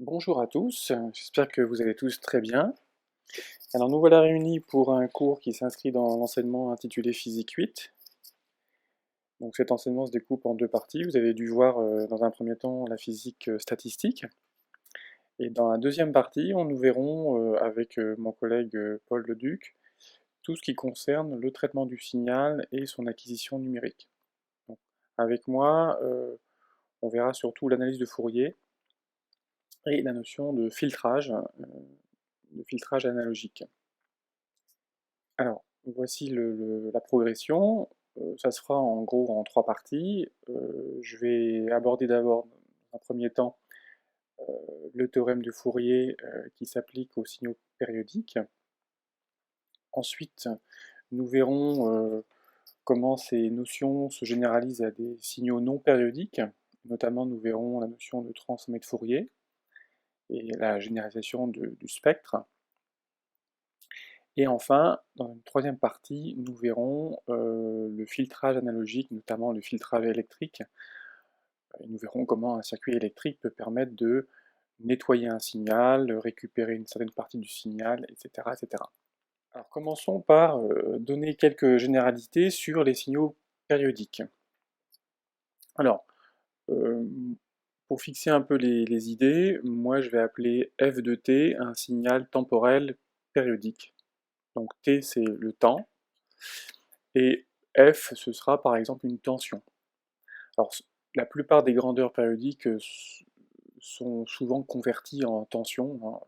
Bonjour à tous, j'espère que vous allez tous très bien. Alors nous voilà réunis pour un cours qui s'inscrit dans l'enseignement intitulé Physique 8. Donc cet enseignement se découpe en deux parties. Vous avez dû voir dans un premier temps la physique statistique. Et dans la deuxième partie, nous verrons avec mon collègue Paul Leduc tout ce qui concerne le traitement du signal et son acquisition numérique. Donc, avec moi, on verra surtout l'analyse de Fourier et la notion de filtrage analogique. Alors, voici la progression. Ça se fera en gros en trois parties. Je vais aborder d'abord, dans un premier temps, le théorème de Fourier qui s'applique aux signaux périodiques. Ensuite, nous verrons comment ces notions se généralisent à des signaux non périodiques. Notamment, nous verrons la notion de transformée de Fourier et la généralisation du spectre. Et enfin, dans une troisième partie, nous verrons le filtrage analogique, notamment le filtrage électrique. Et nous verrons comment un circuit électrique peut permettre de nettoyer un signal, de récupérer une certaine partie du signal, etc. etc. Alors commençons par donner quelques généralités sur les signaux périodiques. Alors, euh, pour fixer un peu les idées, moi je vais appeler f de t un signal temporel périodique. Donc t c'est le temps, et F, ce sera par exemple une tension. Alors, la plupart des grandeurs périodiques sont souvent converties en tension, hein.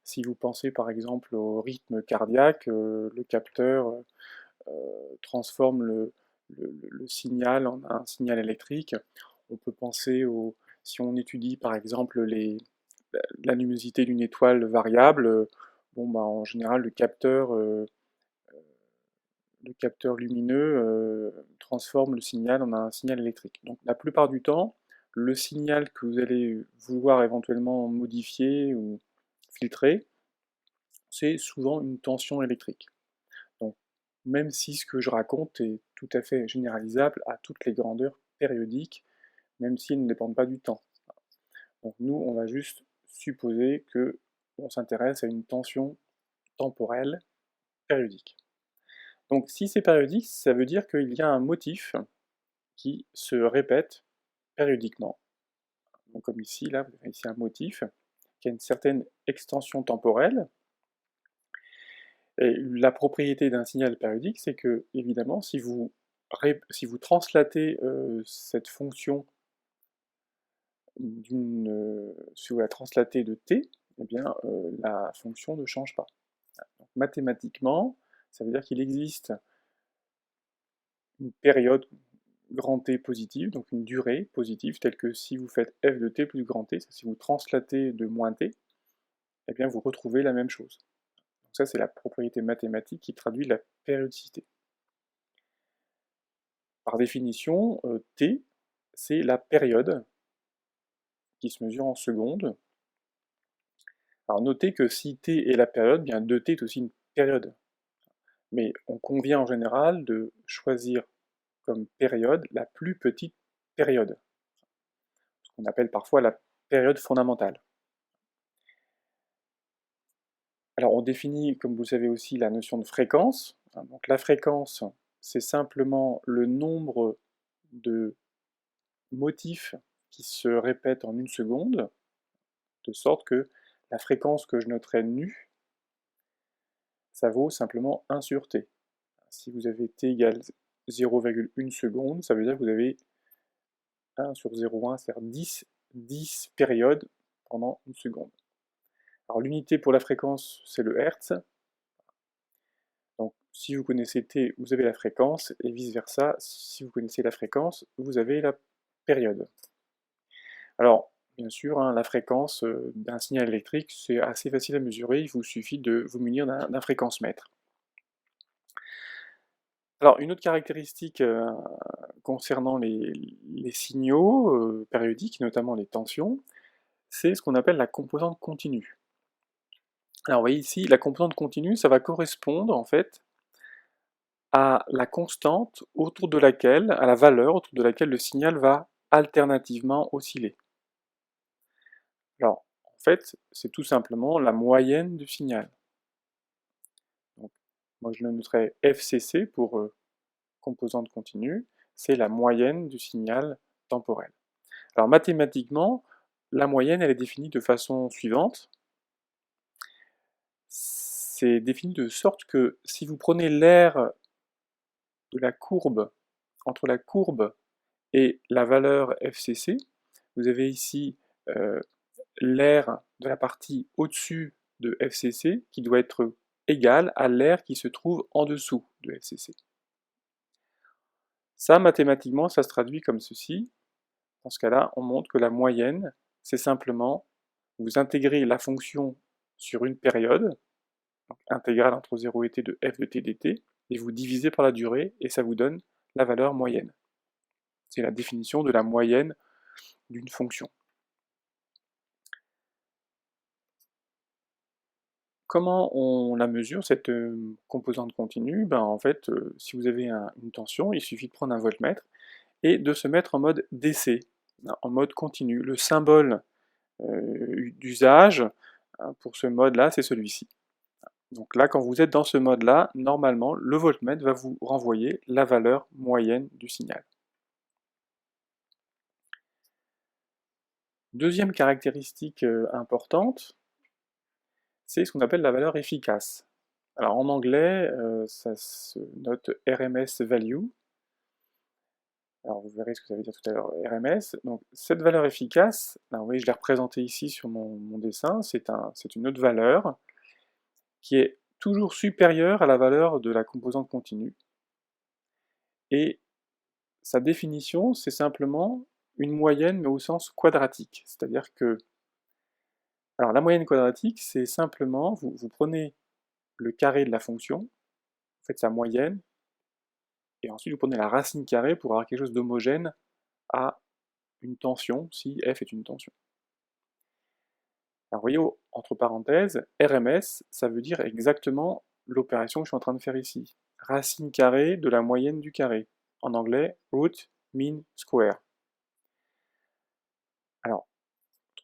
Si vous pensez par exemple au rythme cardiaque, le capteur transforme le signal en un signal électrique. On peut penser si on étudie par exemple la luminosité d'une étoile variable, en général le capteur lumineux transforme le signal en un signal électrique. Donc la plupart du temps, le signal que vous allez vouloir éventuellement modifier ou filtrer, c'est souvent une tension électrique. Donc même si ce que je raconte est tout à fait généralisable à toutes les grandeurs périodiques, même s'ils ne dépendent pas du temps. Donc nous, on va juste supposer que on s'intéresse à une tension temporelle périodique. Donc si c'est périodique, ça veut dire qu'il y a un motif qui se répète périodiquement. Donc comme ici, là, vous avez ici un motif qui a une certaine extension temporelle. Et la propriété d'un signal périodique, c'est que, évidemment, si vous translatez cette fonction si vous la translatez de t, eh bien, la fonction ne change pas. Donc, mathématiquement, ça veut dire qu'il existe une période grand T positive, donc une durée positive, telle que si vous faites f de t plus grand T, si vous translatez de moins T, eh bien vous retrouvez la même chose. Donc ça, c'est la propriété mathématique qui traduit la périodicité. Par définition, T, c'est la période qui se mesure en secondes. Alors notez que si T est la période, bien 2T est aussi une période. Mais on convient en général de choisir comme période la plus petite période, ce qu'on appelle parfois la période fondamentale. Alors on définit, comme vous le savez aussi, la notion de fréquence. Donc la fréquence, c'est simplement le nombre de motifs qui se répètent en une seconde, de sorte que la fréquence que je noterai nue, ça vaut simplement 1 sur t. Si vous avez t égale 0,1 seconde, ça veut dire que vous avez 1 sur 0,1, c'est-à-dire 10 périodes pendant une seconde. Alors l'unité pour la fréquence, c'est le Hertz. Donc si vous connaissez t, vous avez la fréquence, et vice-versa, si vous connaissez la fréquence, vous avez la période. Alors, bien sûr, la fréquence d'un signal électrique, c'est assez facile à mesurer, il vous suffit de vous munir d'un fréquence-mètre. Alors, une autre caractéristique concernant les signaux périodiques, notamment les tensions, c'est ce qu'on appelle la composante continue. Alors, vous voyez ici, la composante continue, ça va correspondre en fait à la constante à la valeur autour de laquelle le signal va alternativement osciller. Alors, en En fait, c'est tout simplement la moyenne du signal. Donc, moi, je le noterai FCC pour composante continue, c'est la moyenne du signal temporel. Alors mathématiquement, la moyenne, elle est définie de façon suivante. C'est défini de sorte que si vous prenez l'aire de la courbe, entre la courbe et la valeur FCC, vous avez ici l'aire de la partie au-dessus de FCC qui doit être égale à l'aire qui se trouve en dessous de FCC. Ça, mathématiquement, ça se traduit comme ceci. Dans ce cas-là, on montre que la moyenne, c'est simplement, vous intégrez la fonction sur une période, donc intégrale entre 0 et t de f de t dt, et vous divisez par la durée, et ça vous donne la valeur moyenne. C'est la définition de la moyenne d'une fonction. Comment on la mesure, cette composante continue? En fait, si vous avez une tension, il suffit de prendre un voltmètre et de se mettre en mode DC, en mode continu. Le symbole d'usage pour ce mode-là, c'est celui-ci. Donc là, quand vous êtes dans ce mode-là, normalement, le voltmètre va vous renvoyer la valeur moyenne du signal. Deuxième caractéristique importante, c'est ce qu'on appelle la valeur efficace. Alors en anglais, ça se note RMS value. Alors vous verrez ce que ça veut dire tout à l'heure, RMS. Donc cette valeur efficace, là, vous voyez, je l'ai représentée ici sur mon dessin, c'est une autre valeur qui est toujours supérieure à la valeur de la composante continue. Et sa définition, c'est simplement une moyenne, mais au sens quadratique. C'est-à-dire que, alors la moyenne quadratique, c'est simplement, vous prenez le carré de la fonction, vous faites sa moyenne, et ensuite vous prenez la racine carrée pour avoir quelque chose d'homogène à une tension, si f est une tension. Alors vous voyez, entre parenthèses, RMS, ça veut dire exactement l'opération que je suis en train de faire ici. Racine carrée de la moyenne du carré. En anglais, root mean square. Alors,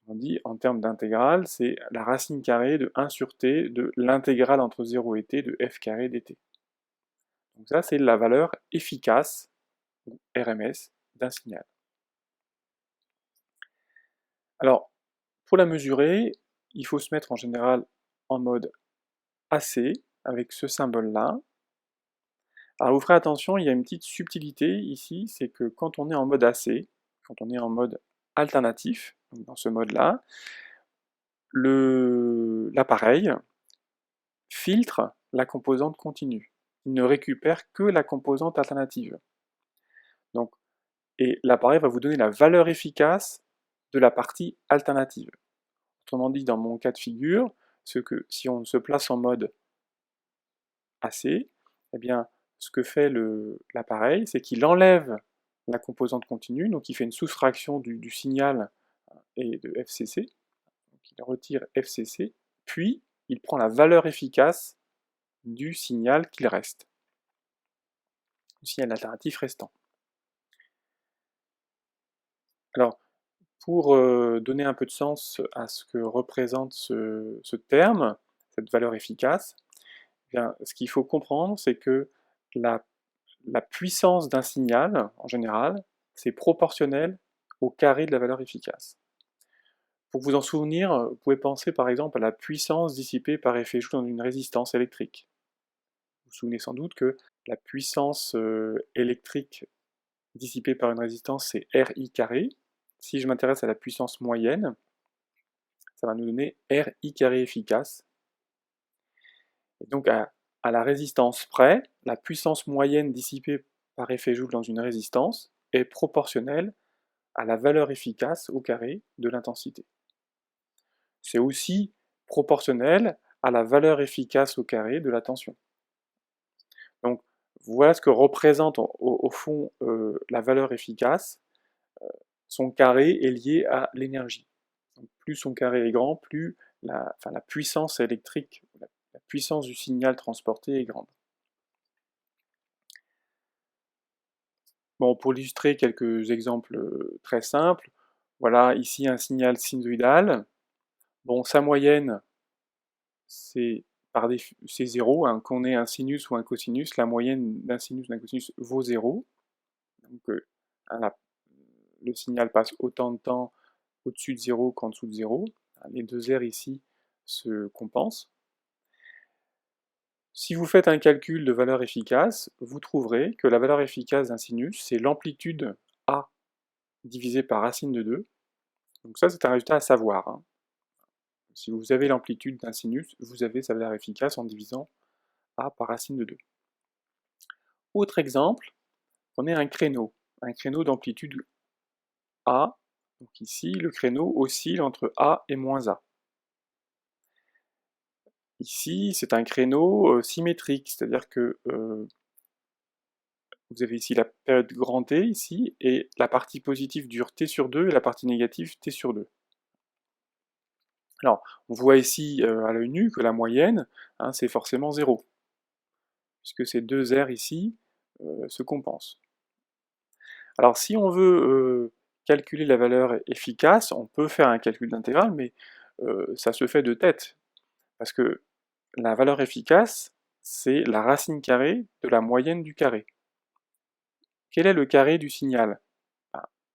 on dit, en termes d'intégrale, c'est la racine carrée de 1 sur t de l'intégrale entre 0 et t de f carré dt. Donc ça, c'est la valeur efficace, ou RMS, d'un signal. Alors, pour la mesurer, il faut se mettre en général en mode AC, avec ce symbole-là. Alors vous ferez attention, il y a une petite subtilité ici, c'est que quand on est en mode AC, quand on est en mode alternatif, donc dans ce mode-là, l'appareil filtre la composante continue. Il ne récupère que la composante alternative. Donc, et l'appareil va vous donner la valeur efficace de la partie alternative. Autrement dit, dans mon cas de figure, si on se place en mode AC, eh bien, ce que fait l'appareil, c'est qu'il enlève la composante continue, donc il fait une soustraction du signal et de FCC, donc il retire FCC, puis il prend la valeur efficace du signal qu'il reste, du signal alternatif restant. Alors, pour donner un peu de sens à ce que représente ce terme, cette valeur efficace, eh bien, ce qu'il faut comprendre, c'est que la puissance d'un signal, en général, c'est proportionnel au carré de la valeur efficace. Pour vous en souvenir, vous pouvez penser par exemple à la puissance dissipée par effet Joule dans une résistance électrique. Vous vous souvenez sans doute que la puissance électrique dissipée par une résistance, c'est RI carré. Si je m'intéresse à la puissance moyenne, ça va nous donner RI carré efficace. Et donc à la résistance près, la puissance moyenne dissipée par effet Joule dans une résistance est proportionnelle à la valeur efficace au carré de l'intensité. C'est aussi proportionnel à la valeur efficace au carré de la tension. Donc voilà ce que représente au fond la valeur efficace. Son carré est lié à l'énergie. Plus son carré est grand, plus la puissance électrique, la puissance du signal transporté est grande. Bon, pour illustrer quelques exemples très simples, voilà ici un signal sinusoïdal. Bon, sa moyenne, c'est 0, hein. Qu'on ait un sinus ou un cosinus, la moyenne d'un sinus ou d'un cosinus vaut 0. Donc, hein, le signal passe autant de temps au-dessus de 0 qu'en dessous de 0. Les deux aires ici se compensent. Si vous faites un calcul de valeur efficace, vous trouverez que la valeur efficace d'un sinus, c'est l'amplitude A divisé par racine de 2. Donc ça, c'est un résultat à savoir, hein. Si vous avez l'amplitude d'un sinus, vous avez sa valeur efficace en divisant A par racine de 2. Autre exemple, on a un créneau d'amplitude A. Donc ici, le créneau oscille entre A et moins A. Ici, c'est un créneau symétrique, c'est-à-dire que vous avez ici la période grand T, ici, et la partie positive dure T sur 2 et la partie négative T sur 2. Alors, on voit ici à l'œil nu que la moyenne, hein, c'est forcément 0, puisque ces deux aires ici se compensent. Alors, si on veut calculer la valeur efficace, on peut faire un calcul d'intégrale, mais ça se fait de tête, parce que la valeur efficace, c'est la racine carrée de la moyenne du carré. Quel est le carré du signal?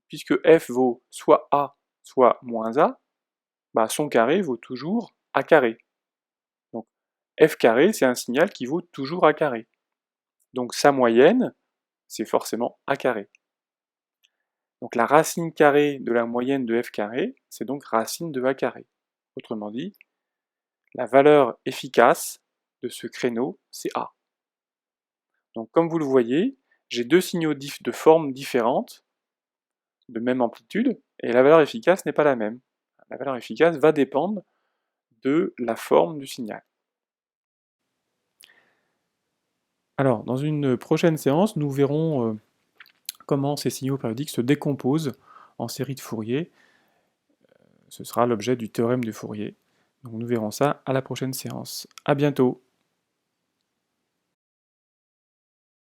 Puisque f vaut soit a, soit moins a, son carré vaut toujours a carré. Donc f carré, c'est un signal qui vaut toujours a carré. Donc sa moyenne, c'est forcément a carré. Donc la racine carrée de la moyenne de f carré, c'est donc racine de a carré. Autrement dit, la valeur efficace de ce créneau, c'est a. Donc comme vous le voyez, j'ai deux signaux de formes différentes, de même amplitude, et la valeur efficace n'est pas la même. La valeur efficace va dépendre de la forme du signal. Alors, dans une prochaine séance, nous verrons comment ces signaux périodiques se décomposent en séries de Fourier. Ce sera l'objet du théorème de Fourier. Donc nous verrons ça à la prochaine séance. À bientôt!